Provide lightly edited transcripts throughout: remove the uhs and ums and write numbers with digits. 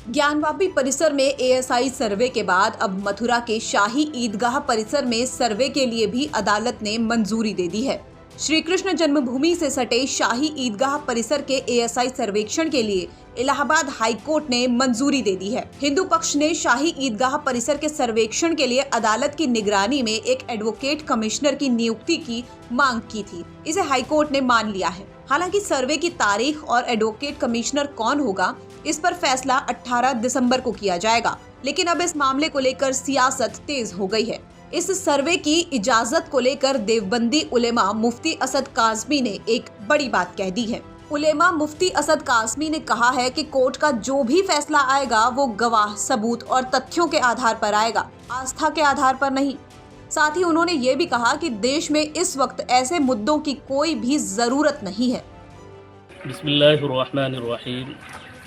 ज्ञानवापी परिसर में एएसआई सर्वे के बाद अब मथुरा के शाही ईदगाह परिसर में सर्वे के लिए भी अदालत ने मंजूरी दे दी है। श्री कृष्ण जन्मभूमि से सटे शाही ईदगाह परिसर के एएसआई सर्वेक्षण के लिए इलाहाबाद हाईकोर्ट ने मंजूरी दे दी है। हिंदू पक्ष ने शाही ईदगाह परिसर के सर्वेक्षण के लिए अदालत की निगरानी में एक एडवोकेट कमिश्नर की नियुक्ति की मांग की थी। इसे हाईकोर्ट ने मान लिया है। हालांकि सर्वे की तारीख और एडवोकेट कमिश्नर कौन होगा, इस पर फैसला 18 दिसंबर को किया जाएगा। लेकिन अब इस मामले को लेकर सियासत तेज हो गई है। इस सर्वे की इजाजत को लेकर देवबंदी उलेमा मुफ्ती असद काज़मी ने एक बड़ी बात कह दी है। उलेमा मुफ्ती असद काज़मी ने कहा है कि कोर्ट का जो भी फैसला आएगा वो गवाह, सबूत और तथ्यों के आधार पर आएगा, आस्था के आधार पर नहीं। साथ ही उन्होंने ये भी कहा कि देश में इस वक्त ऐसे मुद्दों की कोई भी जरूरत नहीं है। बिस्मिल्लाहिर्रहमानिर्रहीम।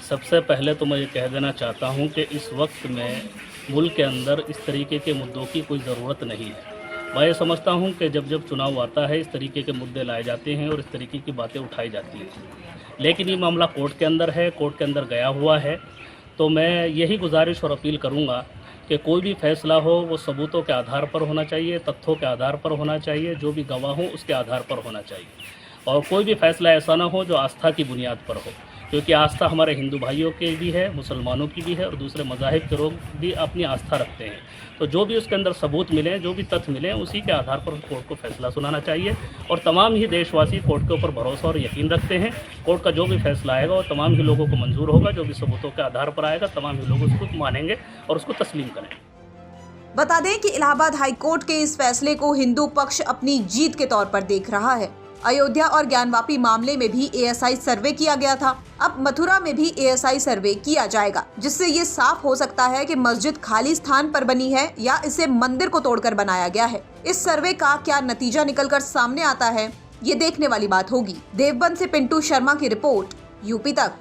सबसे पहले तो मैं ये कह देना चाहता हूँ कि इस वक्त में मुल्क के अंदर इस तरीके के मुद्दों की कोई ज़रूरत नहीं है। मैं ये समझता हूँ कि जब जब चुनाव आता है इस तरीके के मुद्दे लाए जाते हैं और इस तरीके की बातें उठाई जाती हैं। लेकिन ये मामला कोर्ट के अंदर है, कोर्ट के अंदर गया हुआ है। तो मैं यही गुजारिश और अपील करूँगा कि कोई भी फैसला हो वो सबूतों के आधार पर होना चाहिए, तथ्यों के आधार पर होना चाहिए, जो भी गवाह हो उसके आधार पर होना चाहिए। और कोई भी फैसला ऐसा ना हो जो आस्था की बुनियाद पर हो, क्योंकि आस्था हमारे हिंदू भाइयों की भी है, मुसलमानों की भी है और दूसरे मज़ाहिब के लोग भी अपनी आस्था रखते हैं। तो जो भी उसके अंदर सबूत मिले, जो भी तथ्य मिले, उसी के आधार पर कोर्ट को फैसला सुनाना चाहिए। और तमाम ही देशवासी कोर्ट के ऊपर भरोसा और यकीन रखते हैं। कोर्ट का जो भी फैसला आएगा वो तमाम ही लोगों को मंजूर होगा। जो भी सबूतों के आधार पर आएगा तमाम ही लोग उसको मानेंगे और उसको तस्लीम करेंगे। बता दें कि इलाहाबाद हाईकोर्ट के इस फैसले को हिंदू पक्ष अपनी जीत के तौर पर देख रहा है। अयोध्या और ज्ञानवापी मामले में भी एएसआई सर्वे किया गया था। अब मथुरा में भी एएसआई सर्वे किया जाएगा, जिससे ये साफ हो सकता है कि मस्जिद खाली स्थान पर बनी है या इसे मंदिर को तोड़कर बनाया गया है। इस सर्वे का क्या नतीजा निकलकर सामने आता है, ये देखने वाली बात होगी। देवबंद से पिंटू शर्मा की रिपोर्ट, यूपी तक।